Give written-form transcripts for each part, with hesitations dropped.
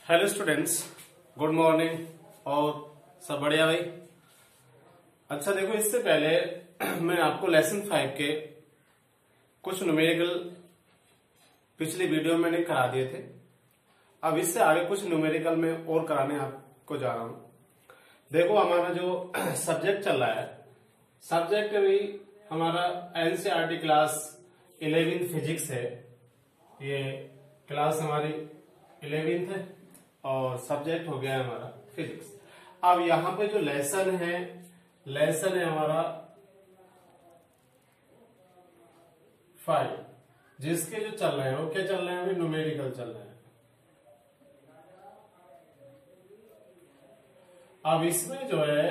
Hello students, good morning. और सब बढ़िया भाई। अच्छा देखो, इससे पहले मैं आपको लेसन 5 के कुछ न्यूमेरिकल पिछली वीडियो में मैंने करा दिए थे। अब इससे आगे कुछ न्यूमेरिकल में और कराने आपको जा रहा हूं। देखो, हमारा जो सब्जेक्ट चल रहा है, सब्जेक्ट भी हमारा एनसीईआरटी क्लास 11th फिजिक्स है। ये क्लास हमारी 11th है और सब्जेक्ट हो गया है हमारा फिजिक्स। अब यहां पे जो लेसन है हमारा 5, जिसके जो चल रहे हैं वो क्या चल रहे हैं, अभी न्यूमेरिकल चल रहे हैं। अब इसमें जो है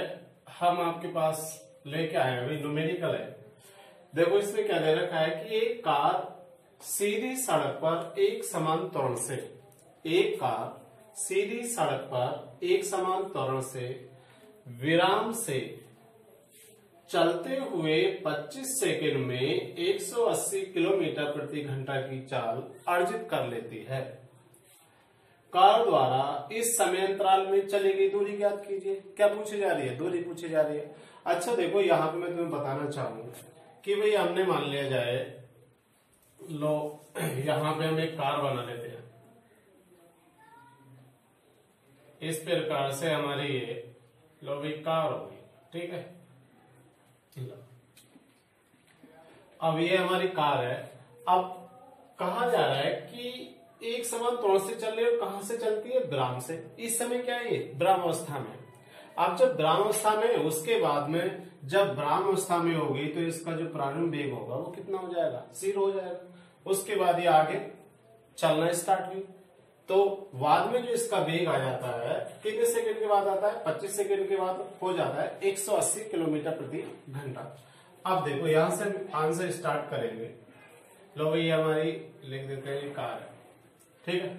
हम आपके पास लेके आए हैं, अभी न्यूमेरिकल है। देखो, इसमें क्या दे रखा है कि एक कार सीधी सड़क पर एक समान त्वरण से, एक कार सीधी सड़क पर एक समान त्वरण से विराम से चलते हुए 25 सेकंड में 180 किलोमीटर प्रति घंटा की चाल अर्जित कर लेती है। कार द्वारा इस समय अंतराल में चली गई दूरी ज्ञात कीजिए। क्या पूछी जा रही है? दूरी पूछी जा रही है। अच्छा देखो, यहां पे मैं तुम्हें बताना चाहूंगा कि भाई हमने मान लिया जाए, लो यहां पे हम एक कार बना लेते हैं। इस प्रकार से हमारी ये लो भी कार होगी, ठीक है। अब ये हमारी कार है। अब कहा जा रहा है कि एक समान त्वरण से चल रही है और कहां से चलती है? विराम से। इस समय क्या है? ये विराम अवस्था में। अब जब विराम अवस्था में, उसके बाद में जब विराम अवस्था में होगी तो इसका जो प्रारंभ वेग होगा वो कितना हो जाएगा? 0 हो जाएगा। उसके बाद ये आगे चलना स्टार्ट हुई, तो बाद में जो इसका वेग आ जाता है, कितने सेकंड के बाद आता है? 25 सेकंड के बाद हो जाता है 180 किलोमीटर प्रति घंटा। अब देखो, यहां से आंसर स्टार्ट करेंगे। लो भाई, हमारी लिख देते हैं कार है, ठीक है।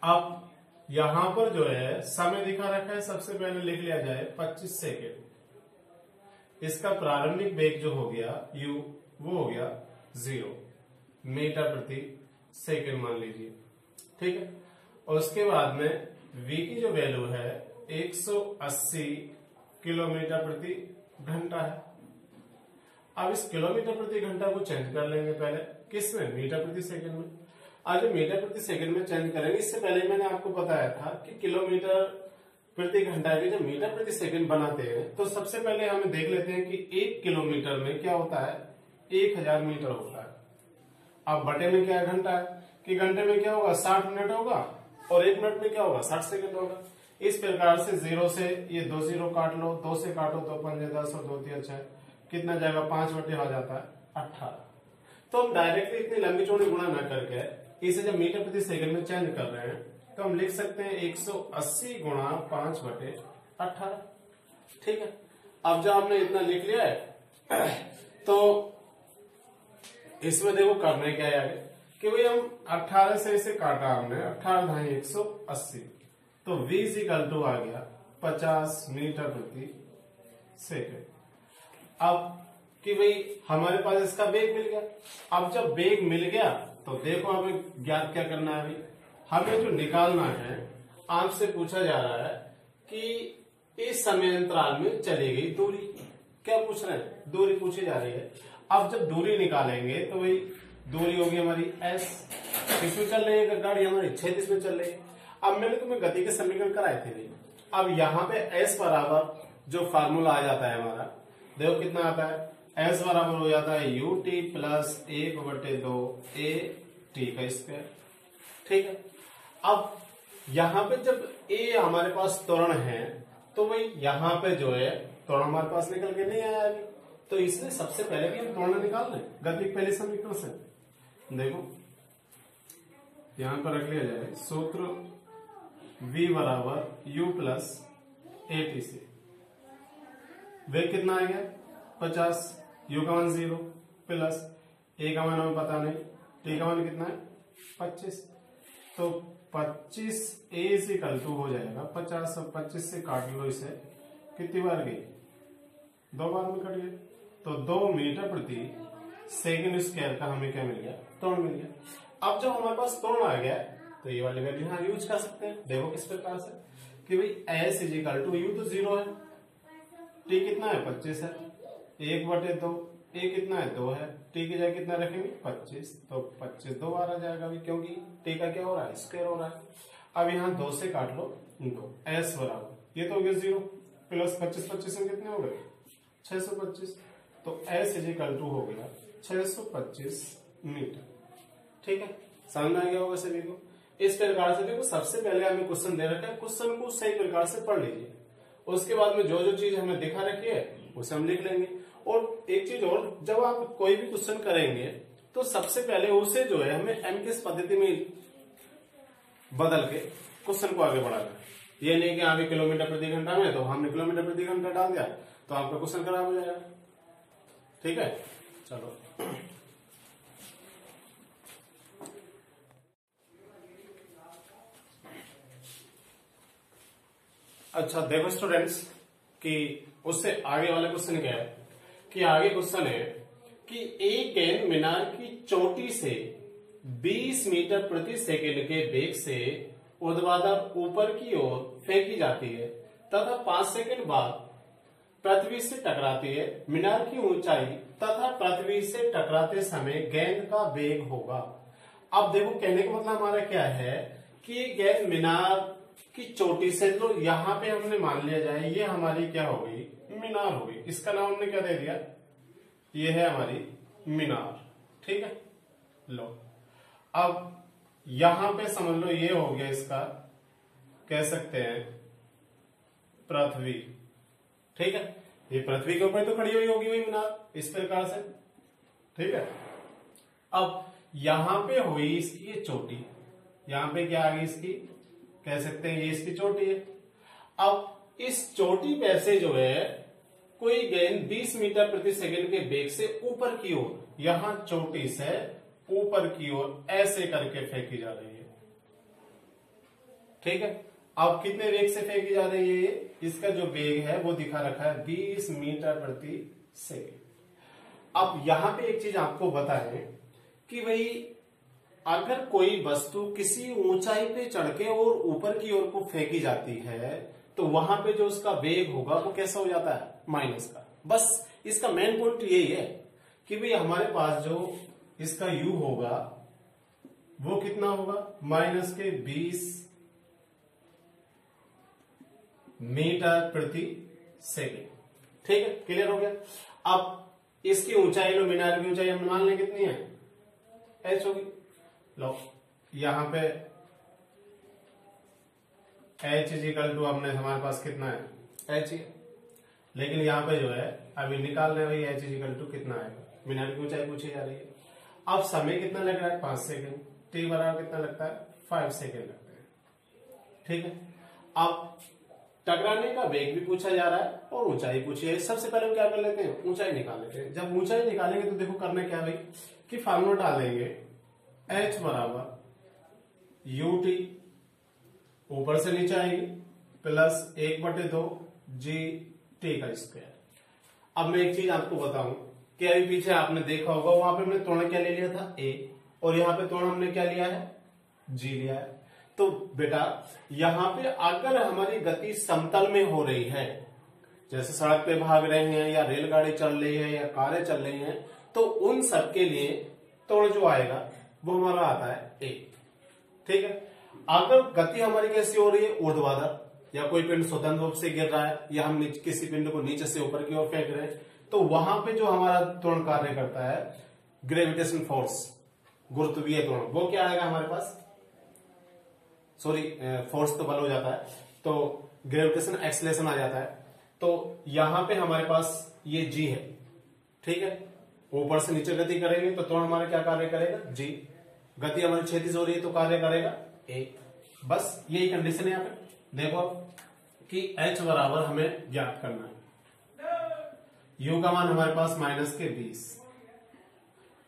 अब यहां पर जो है समय दिखा रखा है, सबसे पहले लिख लिया जाए 25 सेकेंड। इसका प्रारंभिक वेग जो हो गया u, वो हो गया 0 मीटर प्रति सेकेंड मान लीजिए, ठीक है। और उसके बाद में v की जो वैल्यू है 180 किलोमीटर प्रति घंटा है। अब इस किलोमीटर प्रति घंटा को चेंज कर लेंगे पहले, किसमें? मीटर प्रति सेकंड में। आज मीटर प्रति सेकंड में चेंज करेंगे। इससे पहले मैंने आपको बताया था कि किलोमीटर प्रति घंटा के जब मीटर प्रति सेकंड बनाते हैं तो सबसे पहले हम देख लेते हैं कि 1 किलोमीटर में क्या होता है? 1000 मीटर होता है। अब बटे में क्या घंटा है कि घंटे में क्या होगा? 60 मिनट होगा, और 1 मिनट में क्या होगा? 60 सेकंड होगा। इस प्रकार से 0 से ये 2 0 काट लो, 2 से काटो तो 5 10 और 2 3 6, कितना जाएगा? 5 बटे हो जाता है 18। तो हम डायरेक्टली इतनी लंबी चौड़ी गुणा न करके इसे जब मीटर प्रति सेकंड में चेंज कर रहे हैं तो हम लिख सकते हैं 180 गुणा 5 बटे 18, ठीक है। अब जब हमने इतना लिख लिया है तो इसमें देखो करना क्या है आगे कि भाई हम 18 से इसे काटा हमने, 18 धाई 180, तो v इक्वल टू आ गया 50 मीटर प्रति सेकंड। अब कि भाई हमारे पास इसका वेग मिल गया। अब जब वेग मिल गया तो देखो हमें ज्ञात क्या करना है? हमें जो निकालना है, आपसे पूछा जा रहा है कि इस समय अंतराल में चली गई दूरी। क्या पूछ रहे हैं? दूरी पूछी जा रही है। अब जब दूरी निकालेंगे तो भाई दूरी होगी हमारी s, किसमें चल रही है गाड़ी? हमारी 36 में चल रही है। अब मैंने तुम्हें गति के समीकरण कराए थे नहीं। अब यहाँ पे s बराबर जो फार्मूला आ जाता है हमारा, देखो कितना आता है? s बराबर हो जाता है ut प्लस 1/2 a t का स्क्वायर, ठीक है। अब यहाँ पे जब a हमारे पास त्वरण है तो भाई यहाँ पे जो है त्वरण हमारे पास निकल के नहीं आया अभी, तो इसलिए सबसे पहले भी हम त्वरण निकाल लें गति के पहले समीकरण से। देखो यहां पर रख लिया जाए सूत्र v बराबर u प्लस at से। वेग कितना आ गया? 50, u का मान 0 प्लस a का मान हमें पता नहीं, t का मान कितना है? 25। तो 25 a इक्वल टू हो जाएगा 50, और 25 से काट लो इसे, कितनी बार गई? 2 बार में कट गई, तो 2 मीटर प्रति सेकंड स्क्वायर का हमें क्या मिल गया? त्वरण मिल गया। अब जब हमारे पास त्वरण आ गया तो तो ये वाली वैल्यू यहाँ यूज कर सकते हैं। देखो किस प्रकार से कि भाई s is equal to u तो 0 है, टी कितना है 25 है, 1/2, ए कितना है 2 है, टी की जगह कितना रखेंगे 25, तो 25 दो बार आ जाएगा अभी, क्योंकि टी का क्या हो रहा है स्क्वायर हो रहा है। अब यहाँ 2 से काट लो 2, एस बराबर ये तो हो गया 0 प्लस 25 में कितने हो गए 625, तो एस इज इक्वल टू हो गया 625 मीटर। ठीक है, समझ में आ गया होगा सभी को। इस प्रकार से देखो सबसे पहले हमें क्वेश्चन दे रखा है, क्वेश्चन को सही प्रकार से पढ़ लीजिए, उसके बाद में जो जो चीज हमें दिखा रखी है उसे हम लिख लेंगे। और एक चीज और, जब आप कोई भी क्वेश्चन करेंगे तो सबसे पहले उसे जो है हमें एमकेएस पद्धति में बदल के क्वेश्चन को आगे बढ़ाना है। ये नहीं कि आगे किलोमीटर प्रति घंटा में तो हमने किलोमीटर प्रति घंटा डाल दिया तो आपका क्वेश्चन खराब हो जाएगा। ठीक है, चलो अच्छा देखो स्टूडेंट्स कि उससे आगे वाला क्वेश्चन क्या है कि आगे क्वेश्चन है कि एक गेंद मीनार की चोटी से 20 मीटर प्रति सेकंड के वेग से ऊर्ध्वाधर ऊपर की ओर फेंकी जाती है तथा 5 सेकंड बाद पृथ्वी से टकराती है। मीनार की ऊंचाई तथा पृथ्वी से टकराते समय गेंद का वेग होगा। अब देखो कहने का मतलब हमारा क्या है कि गेंद मीनार की चोटी से, तो यहाँ पे हमने मान लिया जाए ये हमारी क्या होगी मीनार होगी, इसका नाम हमने क्या दे दिया, ये है हमारी मीनार। ठीक है, लो अब यहां पे समझ लो ये हो गया इसका कह सकते हैं पृथ्वी। ठीक है, ये पृथ्वी के ऊपर तो खड़ी हुई होगी वही मीनार इस प्रकार से। ठीक है, अब यहां पे हुई इसकी ये चोटी, यहां पे क्या आ गई इसकी कह सकते हैं ये इसकी चोटी है। अब इस चोटी पे से जो है कोई गेंद 20 मीटर प्रति सेकंड के वेग से ऊपर की ओर, यहां चोटी से ऊपर की ओर ऐसे करके फेंकी जा रही है। ठीक है, अब कितने वेग से फेंकी जा रही है ये, इसका जो वेग है वो दिखा रखा है 20 मीटर प्रति सेकंड। अब यहां पे एक चीज आपको बताएं कि भाई अगर कोई वस्तु किसी ऊंचाई पे चढ़ के और ऊपर की ओर को फेंकी जाती है तो वहां पे जो उसका वेग होगा वो कैसा हो जाता है माइनस का। बस इसका मेन पॉइंट यही है कि भाई हमारे पास जो इसका u होगा वो कितना होगा माइनस के 20 मीटर प्रति सेकेंड। ठीक है, क्लियर हो गया। अब इसकी ऊंचाई लो, मीनार की ऊंचाई हम मान लें कितनी है h होगी। लो यहां पे h इज इक्वल टू हमने हमारे पास कितना है h, लेकिन यहां पे जो है अभी निकाल रहे भाई h इज इक्वल टू कितना आएगा, मीनार की ऊंचाई पूछी जा रही है। अब समय कितना लग रहा है 5 सेकंड, t बराबर कितना लगता है 5 सेकंड लगता है। ठीक है, अब टकराने का वेग भी पूछा जा रहा है और ऊंचाई पूछी है। सबसे पहले हम क्या कर लेते हैं ऊंचाई निकाल लेते हैं। जब ऊंचाई निकालेंगे तो देखो करना क्या भाई कि फार्मूला डालेंगे h बराबर ut ऊपर से नीचे आएगी प्लस 1/2 gt का स्क्वायर। अब मैं एक चीज आपको बताऊं कि अभी पीछे आपने देखा होगा वहां पे हमने त्वरण क्या ले लिया था a और यहाँ पे त्वरण हमने क्या लिया है g लिया है। तो बेटा यहाँ पे अगर हमारी गति समतल में हो रही है, जैसे सड़क पे भाग रहे हैं या रेलगाड़ी चल रही है या कारें चल रही हैं, तो उन सब के लिए त्वरण जो आएगा वो हमारा आता है a। ठीक है, अगर गति हमारी कैसी हो रही है ऊर्ध्वाधर, या कोई पिंड स्वतंत्र रूप से गिर रहा है या हम किसी पिंड को नीचे से ऊपर की ओर फेंक रहे हैं, तो वहां पे जो हमारा त्वरण कार्य करता है ग्रेविटेशन फोर्स, गुरुत्वीय त्वरण, वो क्या आएगा हमारे पास, सॉरी फोर्स तो बल हो जाता है तो ग्रेविटेशन एक्सलेशन आ जाता है। तो यहां पे हमारे पास ये g है। ठीक है, ऊपर से नीचे गति करेंगे तो त्वरण हमारा क्या कार्य करेगा g, गति हमारी क्षैतिज हो रही है तो कार्य करेगा a। बस यही कंडीशन है यहाँ पे। देखो कि h बराबर हमें ज्ञात करना है। u का मान हमारे पास माइनस के 20,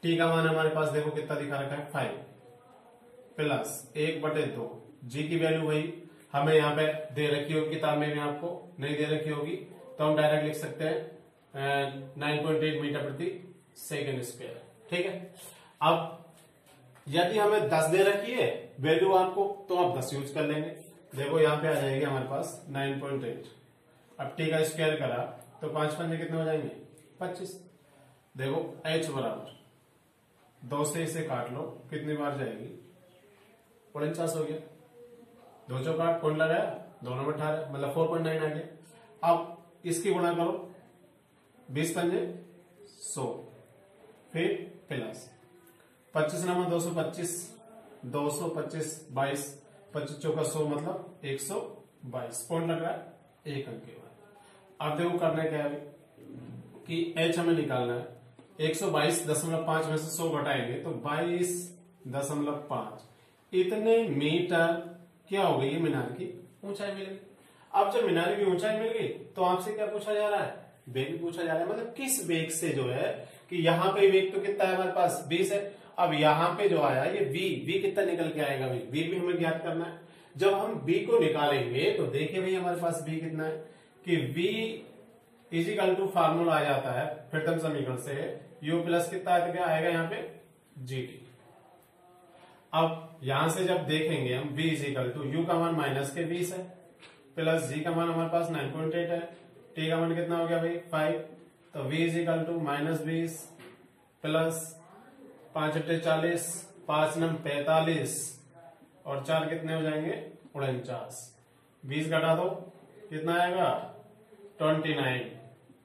t का मान हमारे पास देखो कितना दिखा रखा है 5 प्लस 1/2, g की वैल्यू वही हमें यहाँ पे दे रखी होगी किताब में भी, आपको नहीं दे रखी होगी तो हम डायरेक्ट लिख सकते हैं 9.8 मीटर प्रति सेकेंड स्क्वायर। ठीक है, अब यदि हमें 10 दे रखी है वैल्यू आपको, तो आप 10 यूज कर लेंगे। देखो यहाँ पे आ जाएगी हमारे पास 9.8। अब टी का स्क्वायर करा तो 5 पंजे कितने हो जाएंगे 25। देखो h बराबर 2 से इसे काट लो, कितनी बार जाएगी 49 हो गया। 2 चौका 8 पॉइंट लगाया, दोनों में 18 मतलब 4.9 आ गया। अब इसकी गुणा करो 20 पंजे 100, फिर प्लस 25 नंबर 225, 225 22, 25 चौका 100 मतलब 122 पॉइंट लग रहा है 1 अंक के बाद। अब देखो करना क्या है कि h हमें निकालना है। 122.5 में से 100 घटाएंगे तो 22.5 इतने मीटर क्या हो गई, मीनार की ऊंचाई मिल गई। अब जब मीनार की ऊंचाई मिल गई तो आपसे क्या पूछा जा रहा है, वेग पूछा जा रहा है। मतलब किस वेग से जो है कि यहाँ पे वेग तो कितना है हमारे पास 20 है। अब यहाँ पे जो आया ये v कितना निकल के आएगा भाई, v भी हमें ज्ञात करना है। जब हम v को निकालेंगे तो देखिए भाई हमारे पास v कितना है कि v इजिकल टू फार्मूला आ जाता है प्रथम समीकरण से u प्लस कितना आएगा यहाँ पे gt। अब यहां से जब देखेंगे हम v इजिकल टू u का मान माइनस के 20 है, प्लस g का मान हमारे पास 9.8 है, t का मान कितना हो गया भाई 5। तो v is equal to minus 20 plus 5 × 40, 5 × 45 और 4 कितने हो जाएंगे 49। 20 घटा दो कितना आएगा 29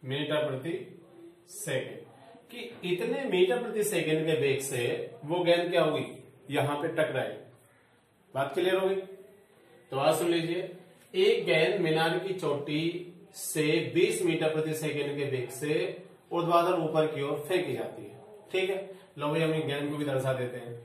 मीटर प्रति सेकेंड। कि इतने मीटर प्रति सेकेंड के वेग से वो गेंद क्या होगी यहां पे टकराई। बात क्लियर होगी। तो आज सुन लीजिए, एक गेंद मीनार की चोटी से 20 मीटर प्रति सेकेंड के वेग से ऊर्ध्वाधर ऊपर की ओर फेंकी जाती है। ठीक है, लो भाई हम गेंद को भी दर्शा देते हैं।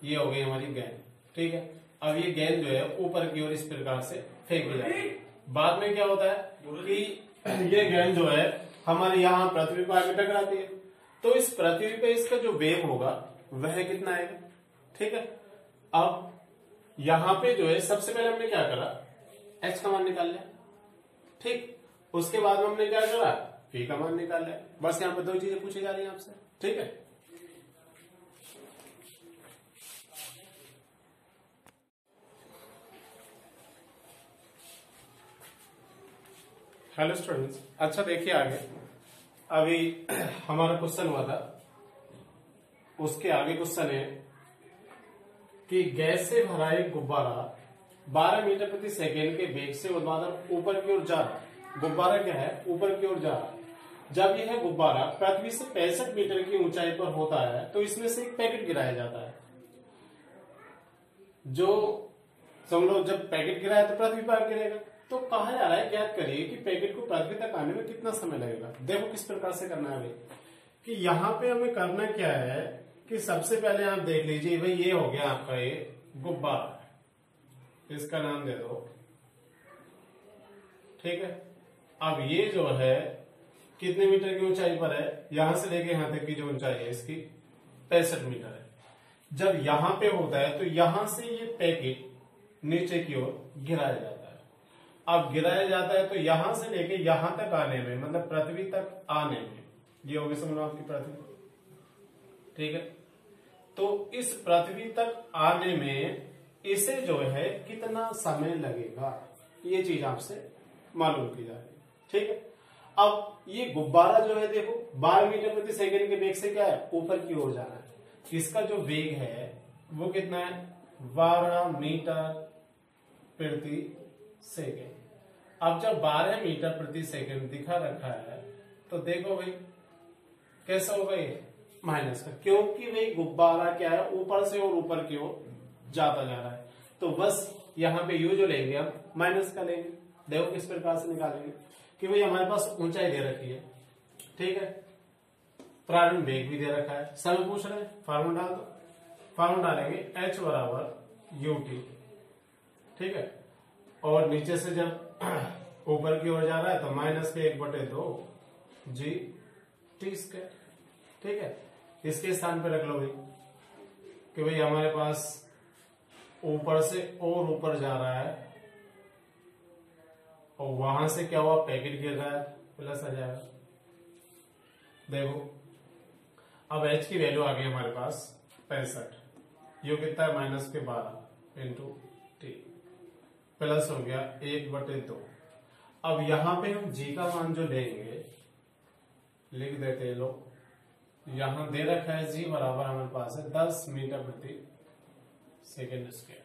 ये हो गई हमारी गेंद। ठीक है, अब ये गेंद जो है ऊपर की ओर इस प्रकार से फेंकी जाती है। बाद में क्या होता है कि ये गेंद जो है हमारे यहाँ पृथ्वी पर आके टकराती है, तो इस पृथ्वी पे इसका जो वेग होगा वह कितना आएगा। ठीक है, अब यहां पे जो है सबसे पहले हमने क्या करा h का मान निकाल लिया। ठीक, उसके बाद में हमने क्या करा v का मान निकाल लिया। बस यहाँ पे 2 चीजें पूछी जा रही हैं आपसे। ठीक है, हेलो स्टूडेंट्स। अच्छा देखिए आगे, अभी हमारा क्वेश्चन हुआ था, उसके आगे क्वेश्चन है कि गैस से भरा एक गुब्बारा 12 मीटर प्रति सेकेंड के वेग से ऊर्ध्वाधर ऊपर की ओर जा रहा है। गुब्बारा क्या है ऊपर की ओर जा रहा है। जब यह गुब्बारा पृथ्वी से 65 मीटर की ऊंचाई पर होता है तो इसमें से एक पैकेट गिराया जाता है। जो समझो जब पैकेट गिराया तो पृथ्वी पर गिरेगा। तो कहा जा रहा है ज्ञात करिए कि पैकेट को पृथ्वी तक आने में कितना समय लगेगा। देखो किस प्रकार से करना है भाई, कि यहाँ पे हमें करना क्या है कि सबसे पहले आप देख लीजिए भाई, ये हो गया आपका ये गुब्बारा, इसका नाम दे दो। ठीक है, अब ये जो है कितने मीटर की ऊंचाई पर है, यहां से लेके यहां तक की जो ऊंचाई है इसकी 65 मीटर है। जब यहां पे होता है तो यहां से ये पैकेट नीचे की ओर गिराया जाता है। अब गिराया जाता है तो यहां से लेके यहां तक आने में, मतलब पृथ्वी तक आने में, ये होगी समझो आपकी पृथ्वी। ठीक है, तो इस पृथ्वी तक आने में इसे जो है कितना समय लगेगा, ये चीज आपसे मालूम की जा रही है। ठीक है, अब ये गुब्बारा जो है देखो 12 मीटर प्रति सेकेंड के वेग से क्या है ऊपर की ओर जाना है। इसका जो वेग है वो कितना है 12 मीटर प्रति सेकेंड। अब जब 12 मीटर प्रति सेकेंड दिखा रखा है तो देखो भाई कैसा होगा ये माइनस का, क्योंकि भाई गुब्बारा क्या है ऊपर से और ऊपर की ओर जाता जा रहा है। तो बस यहाँ पे यू जो लेंगे हम माइनस का लेंगे। देखो किस प्रकार से निकालेंगे कि भाई हमारे पास ऊंचाई दे रखी है। ठीक है, प्रारंभ वेग भी दे रखा है, समय पूछ रहे हैं, फार्मूला डाल दो। फार्मूला डालेंगे h बराबर ut। ठीक है, और नीचे से जब ऊपर की ओर जा रहा है तो माइनस के 1/2 g t स्क्वायर। ठीक है, इसके स्थान पे रख लो भाई कि भाई हमारे पास ऊपर से और ऊपर जा रहा है और वहां से क्या हुआ पैकेट गिर रहा है, प्लस आ जाएगा। देखो अब h की वैल्यू आ गई हमारे पास 65। ये कितना है -12 इंटू टी प्लस हो गया 1/2। अब यहां पे हम जी का मान जो लेंगे लिख देते हैं लोग, यहां दे रखा है जी बराबर हमारे पास है 10 मीटर प्रति सेकेंड स्क्वायर।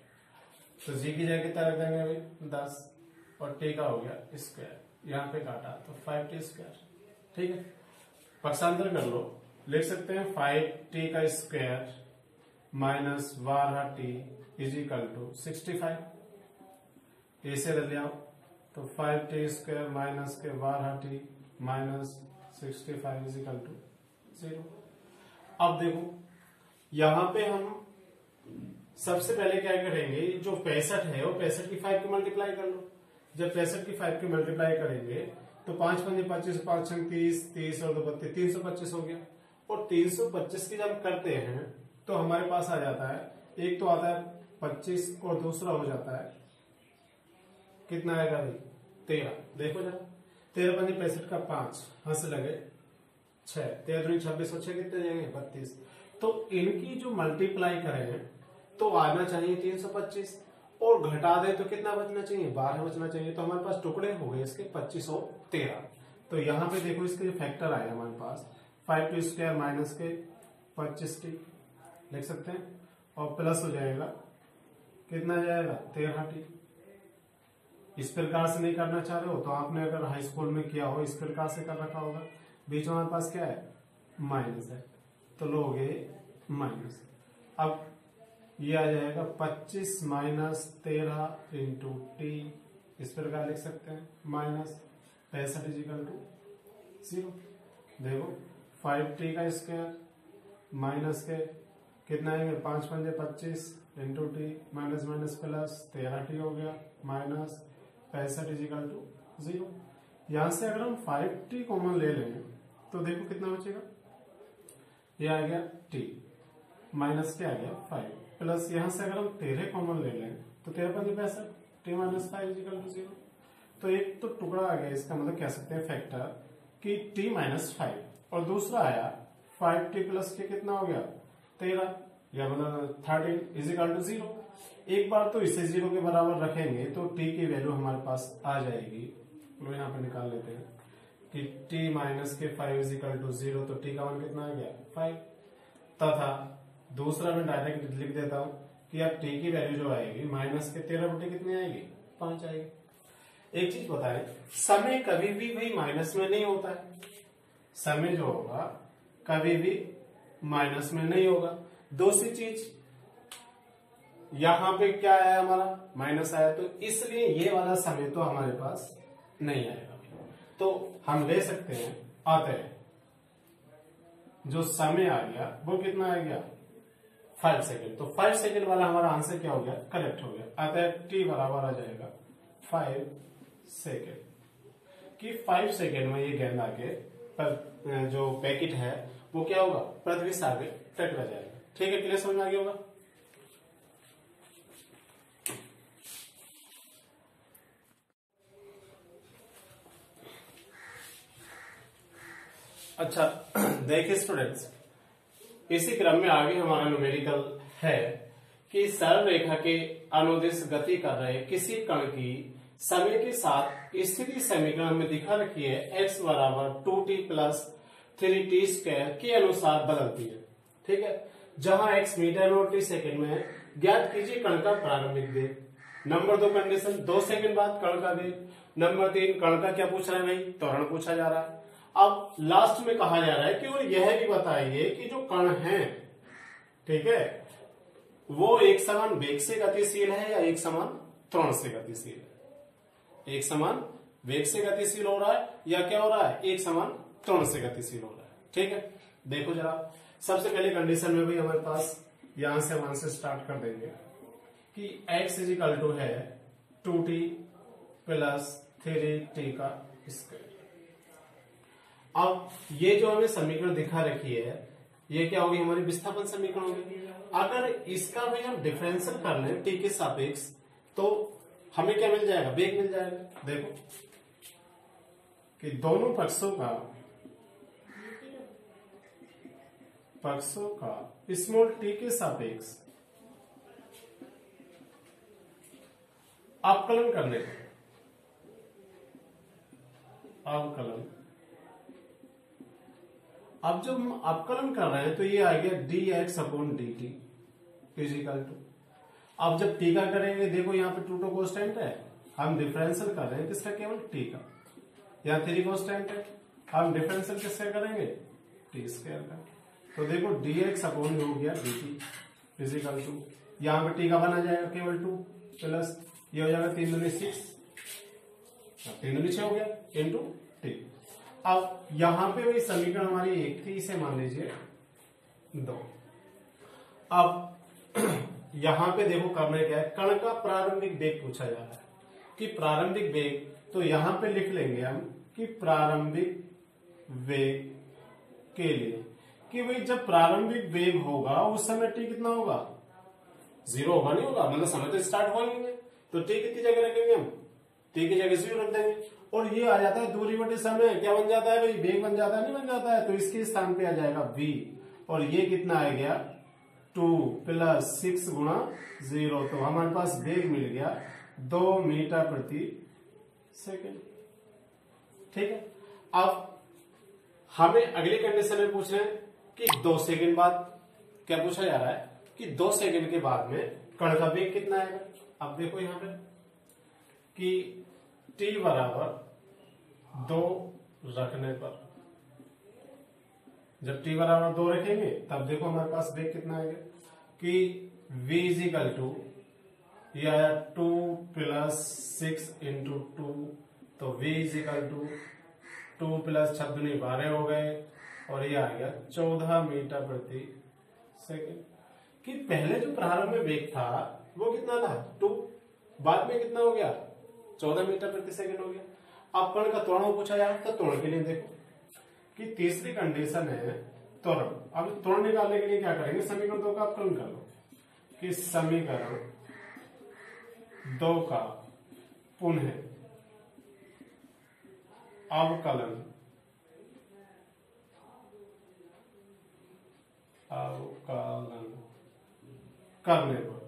तो जी की जगह कितना रख देंगे अभी 10 और टी का हो गया स्क्वायर, यहाँ पे काटा तो 5t स्क्वायर। ठीक है, पक्षांतर कर लो, लिख सकते हैं 5t का square minus 12t is equal to 65। ऐसे ले आओ तो 5t स्क्वायर माइनस के 12t minus 65 is equal to 0। अब देखो यहां पे हम सबसे पहले क्या करेंगे, जो 65 है वो 65 की 5 की मल्टीप्लाई कर लो। जब 65 की 5 की मल्टीप्लाई करेंगे तो 5 पंजे 25, 5 छंग 30, 30 और 2 32 325 हो गया। और 325 की जब करते हैं तो हमारे पास आ जाता है, एक तो आता है 25 और दूसरा हो जाता है कितना आएगा भाई 13। देखो जरा 13 पंजे 65 का 5 हंस लगे 6, 13 दूनी 26 और 6 कितने जाएंगे 32। तो इनकी जो मल्टीप्लाई करें तो आना चाहिए 325 और घटा दे तो कितना बचना चाहिए 12 बचना चाहिए। तो हमारे पास टुकड़े हो गए इसके 25 और 13। तो यहाँ पे देखो इसके फैक्टर आया हमारे पास 5t स्क्वायर माइनस के 25t लिख सकते हैं और प्लस हो जाएगा कितना जाएगा 13t। इस प्रकार से नहीं करना चाह रहे हो तो आपने अगर हाई स्कूल में किया हो इस प्रकार से कर रखा होगा। बीच में हमारे पास क्या है माइनस है तो लोगे माइनस। अब ये आ जाएगा 25 माइनस 13 इंटू टी, इस प्रकार लिख सकते हैं माइनस 65 इजिकल टू 0। देखो 5t का स्क्वायर माइनस के कितना आएंगे 5 पंजे 25 into T minus minus plus 13t हो गया माइनस 65 इजिकल टू 0। यहां से अगर हम 5t कॉमन ले लें तो देखो कितना बचेगा, ये आ गया t माइनस के आ गया 5 प्लस यहां से अगर हम 13 कॉमन ले लें तो 13 पंजे 65 t माइनस 5 इजिकल टू 0। तो एक तो टुकड़ा आ गया, इसका मतलब कह सकते हैं फैक्टर कि t माइनस 5 और दूसरा आया 5t प्लस के कितना हो गया 13 या मतलब 13 इजिकल टू 0। एक बार तो इसे 0 के बराबर रखेंगे तो t की वैल्यू हमारे पास आ जाएगी। लो यहाँ पे निकाल लेते हैं कि t माइनस के 5 इजिकल टू 0, तो t का मान कितना आ गया 5 तथा दूसरा मैं डायरेक्ट लिख देता हूं कि अब t की वैल्यू जो आएगी माइनस के 13 बटे कितनी आएगी 5 आएगी। एक चीज बताएं, समय कभी भी भाई माइनस में नहीं होता है, समय जो होगा कभी भी माइनस में नहीं होगा। दूसरी चीज यहां पे क्या आया हमारा माइनस आया, तो इसलिए ये वाला समय तो हमारे पास नहीं आएगा। तो हम ले सकते हैं अतः जो समय आ गया वो कितना आ गया 5 सेकेंड। तो 5 सेकेंड वाला हमारा आंसर क्या हो गया करेक्ट हो गया। अतः t बराबर आ जाएगा 5 सेकेंड कि 5 सेकेंड में ये गेंद आके पर जो पैकेट है वो क्या होगा पृथ्वी से आगे टकरा जाएगा। ठीक है, क्लियर समझ में आ गया होगा। अच्छा देखिए स्टूडेंट्स, इसी क्रम में आगे हमारा न्यूमेरिकल है कि सरल रेखा के अनुदिश गति कर रहे किसी कण की समय के साथ स्थिति समीकरण में दिखा रखी है x बराबर 2t प्लस 3t स्क्वायर के अनुसार बदलती है। ठीक है, जहां x मीटर में और t सेकेंड में है। ज्ञात कीजिए कण का प्रारंभिक वेग। नंबर 2 कंडीशन 2 सेकेंड बाद कण का वेग। नंबर 3 कण का क्या पूछ रहा है भाई त्वरण पूछा जा रहा है। अब लास्ट में कहा जा रहा है कि और यह भी बताइए कि जो कण है ठीक है वो एक समान वेग से गतिशील है या एक समान त्वरण से गतिशील है। एक समान वेग से गतिशील हो रहा है या क्या हो रहा है एक समान त्वरण से गतिशील हो रहा है। ठीक है, देखो जरा सबसे पहले कंडीशन में भी हमारे पास यहां से हम आंसर स्टार्ट कर देंगे कि x इजिकल टू है 2t प्लस 3t का स्क्वायर। अब ये जो हमें समीकरण दिखा रखी है ये क्या होगी हमारी विस्थापन समीकरण होगी। अगर इसका भी हम डिफरेंशियल कर लें t के सापेक्ष तो हमें क्या मिल जाएगा वेग मिल जाएगा। देखो कि दोनों पक्षों का स्मॉल t के सापेक्ष अवकलन करने पर, अवकलन, अब जब हम अवकलन कर रहे हैं तो ये आ गया dx upon dt is equal to, अब जब टी का करेंगे देखो यहाँ पे 2 तो कॉन्स्टेंट है, हम डिफरेंशियल कर रहे हैं किसका, केवल टी का, यहाँ 3 कॉन्स्टेंट है, हम डिफरेंशियल किसका करेंगे, टी स्क्वायर का, तो देखो dx अपॉन हो गया dt इजिकल टू, यहाँ पे टी का बना जाएगा केवल 2 प्लस ये हो जाएगा 3 दूनी 6, 3 दूनी 6 हो गया इंटू टी। अब यहां पे वही समीकरण हमारी 1 थी, इसे मान लीजिए 2। अब यहां पे देखो करना क्या है, कण का प्रारंभिक वेग पूछा जा रहा है कि प्रारंभिक वेग, तो यहां पे लिख लेंगे हम कि प्रारंभिक वेग के लिए कि भाई जब प्रारंभिक वेग होगा उस समय टी कितना होगा, 0 होगा, नहीं होगा, मतलब समय तो स्टार्ट हुआ नहीं है, तो टी कितनी जगह रखेंगे हम, टी की जगह 0 रख देंगे, और ये आ जाता है दूरी बटे समय, क्या बन जाता है भाई, वेग बन जाता है, नहीं बन जाता है, तो इसके स्थान पे आ जाएगा v, और ये कितना आ गया 2 प्लस 6 गुणा 0, तो हमारे पास वेग मिल गया 2 मीटर प्रति सेकेंड। ठीक है, अब हमें अगली कंडीशन में पूछ रहे हैं कि 2 सेकेंड बाद, क्या पूछा जा रहा है कि 2 सेकेंड के बाद में कण का वेग कितना आएगा। अब देखो यहां पे कि t बराबर 2 रखने पर, जब t बराबर 2 रखेंगे तब देखो हमारे पास वेग कितना आएगा कि v इजिकल टू, ये आया 2 प्लस 6 इंटू 2, तो v इजिकल टू 2 प्लस 6 दूनी 12 हो गए, और ये आ गया 14 मीटर प्रति सेकेंड। कि पहले जो प्रारंभ में वेग था वो कितना था 2, बाद में कितना हो गया 14 मीटर प्रति सेकेंड हो गया। अब कण का त्वरण पूछा जा रहा है, तो त्वरण के लिए देखो कि तीसरी कंडीशन है त्वरण। अब त्वरण निकालने के लिए क्या करेंगे, समीकरण 2 का अवकलन कर लो कि समीकरण 2 का पुनः अवकलन करने पर,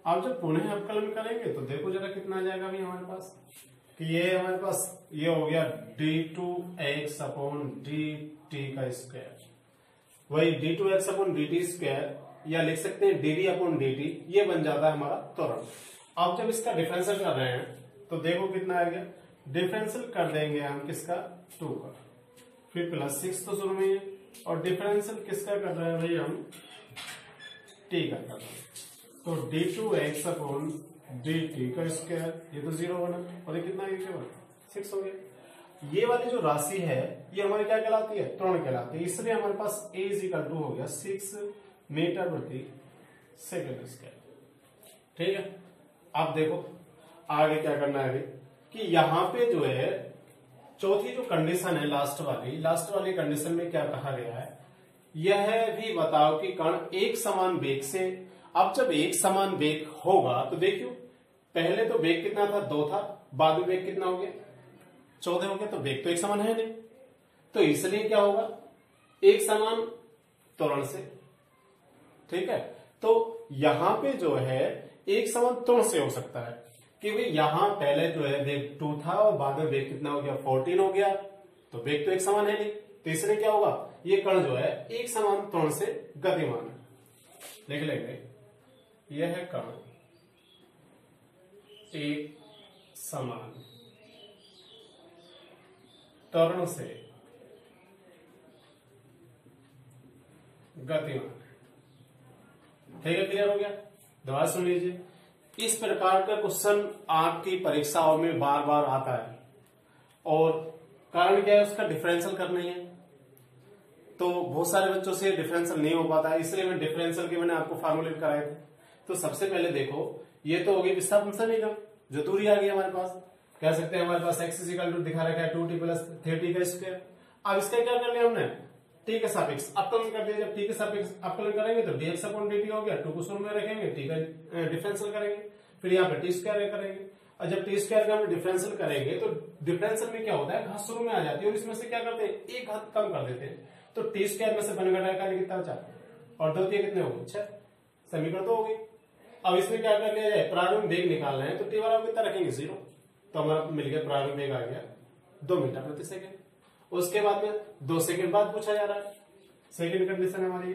अब जब पुनः अवकलन करेंगे तो देखो जरा कितना आ जाएगा अभी हमारे पास, कि ये हमारे पास ये हो गया d2x अपॉन dt का स्क्वायर, वही d2x अपॉन dt स्क्वायर, या लिख सकते हैं dd अपॉन dt, ये बन जाता है हमारा त्वरण। अब जब इसका डिफरेंशियल कर रहे हैं तो देखो कितना आ गया, डिफरेंशियल कर देंगे हम किसका 2 का, फिर प्लस 6 तो शुरू में है, और डिफरेंशियल किसका कर रहे हैं भाई हम t का कर रहे हैं, तो d2x अपॉन dt का स्क्वायर, ये तो 0 बना, और ये कितना है केवल 6 हो गया। ये वाली जो राशि है ये हमारी क्या कहलाती है, त्वरण कहलाती है, इसलिए हमारे पास a इक्वल टू हो गया 6 मीटर प्रति सेकेंड स्क्वायर। ठीक है, अब देखो आगे क्या करना है कि यहाँ पे जो है चौथी जो कंडीशन है लास्ट वाली कंडीशन में क्या कहा गया है, यह भी बताओ कि कण एक समान वेग से, अब जब एक समान वेग होगा तो देखियो पहले तो वेग कितना था 2 था, बाद में वेग कितना हो गया 14 हो गया, तो वेग तो एक समान है नहीं, तो इसलिए क्या होगा एक समान त्वरण से। ठीक है, तो यहां पे जो है एक समान त्वरण से हो सकता है कि भाई यहां पहले जो है वेग 2 था और बाद में वेग कितना हो गया 14 हो गया, तो वेग तो एक समान है नहीं, तो इसलिए क्या होगा ये कण जो है एक समान त्वरण से गतिमान है। लिख लेंगे यह कण एक समान त्वरण से गतिमान। ठीक है, क्लियर हो गया। दोबारा सुन लीजिए, इस प्रकार का क्वेश्चन आपकी परीक्षाओं में बार बार आता है, और कारण क्या है उसका डिफरेंशियल करना ही है, तो बहुत सारे बच्चों से डिफरेंशियल नहीं हो पाता है, इसलिए मैं डिफरेंशियल के मैंने आपको फार्मूलेट कराए थे। तो सबसे पहले देखो ये तो हो गई विस्थापन समीकरण, जो दूरी आ गई हमारे पास, कह सकते हैं हमारे पास x इक्वल टू दिखा रखा है 2t प्लस 3t का स्क्वायर। अब इसका क्या कर लिया हमने t के सापेक्ष अवकलन कर दिया, जब t के सापेक्ष अवकलन करेंगे तो dx अपॉन dt हो गया, 2 को शुरू में रखेंगे, t का डिफरेंशियल करेंगे, फिर यहाँ पे टी स्क्वायर करेंगे, और जब टी स्क्वायर का हम डिफरेंशियल करेंगे तो डिफरेंशियल में क्या होता है घात शुरू में आ जाती है, और इसमें से क्या करते हैं एक घात कम कर देते हैं, तो टी स्क्वायर में से बन घटा कितना बचा, और 2 कितने हो गए 6, समीकरण तो हो गई। अब इसमें क्या कर लिया जाए, प्रारंभिक वेग निकालना है तो टी बराबर कितना रखेंगे 0, तो हमारा मिल गया प्रारंभिक वेग आ गया 2 मीटर प्रति सेकेंड। उसके बाद में 2 सेकेंड बाद पूछा जा रहा है, सेकेंड कंडीशन हमारी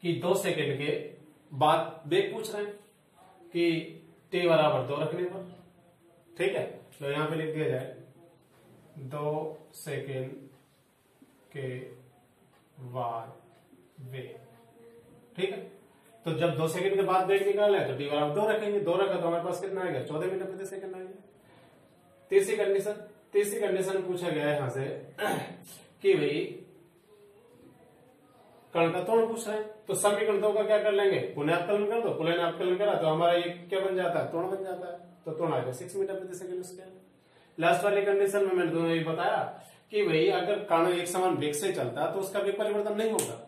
कि 2 सेकेंड के बाद वेग पूछ रहे हैं कि टी बराबर 2 रखने पर, ठीक है। तो यहां पे लिख दिया जाए 2 सेकेंड के बाद वेग, ठीक है। तो जब 2 सेकंड के बाद वेग निकालना है तो टी बराबर 2 रखेंगे, 2 रखा तो हमारे पास कितना आएगा 14 मीटर प्रति सेकंड आएगा। तीसरी कंडीशन पूछा गया है यहां से कि भाई कण का त्वरण पूछ रहे हैं, तो समीकरण 2 का क्या कर लेंगे, पुनःअवकलन कर दो, पुनःअवकलन करा तो हमारा ये क्या बन जाता है, त्वरण बन जाता है, तो त्वरण आएगा 6 मीटर प्रति सेकंड स्क्वायर। लास्ट वाली कंडीशन में मैंने तुम्हें ये बताया कि भाई अगर कण एक समान वेग से चलता तो उसका वेग परिवर्तन नहीं होगा,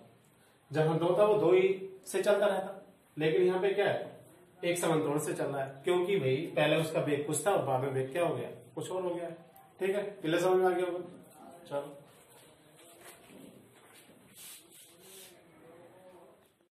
जहां 2 था वो 2 ही से चलता रहता, लेकिन यहाँ पे क्या है एक समान त्वरण से चल रहा है, क्योंकि भाई पहले उसका वेग कुछ था और बाद में वेग क्या हो गया कुछ और हो गया, ठीक है। पहले समझ में आ गया होगा, चलो।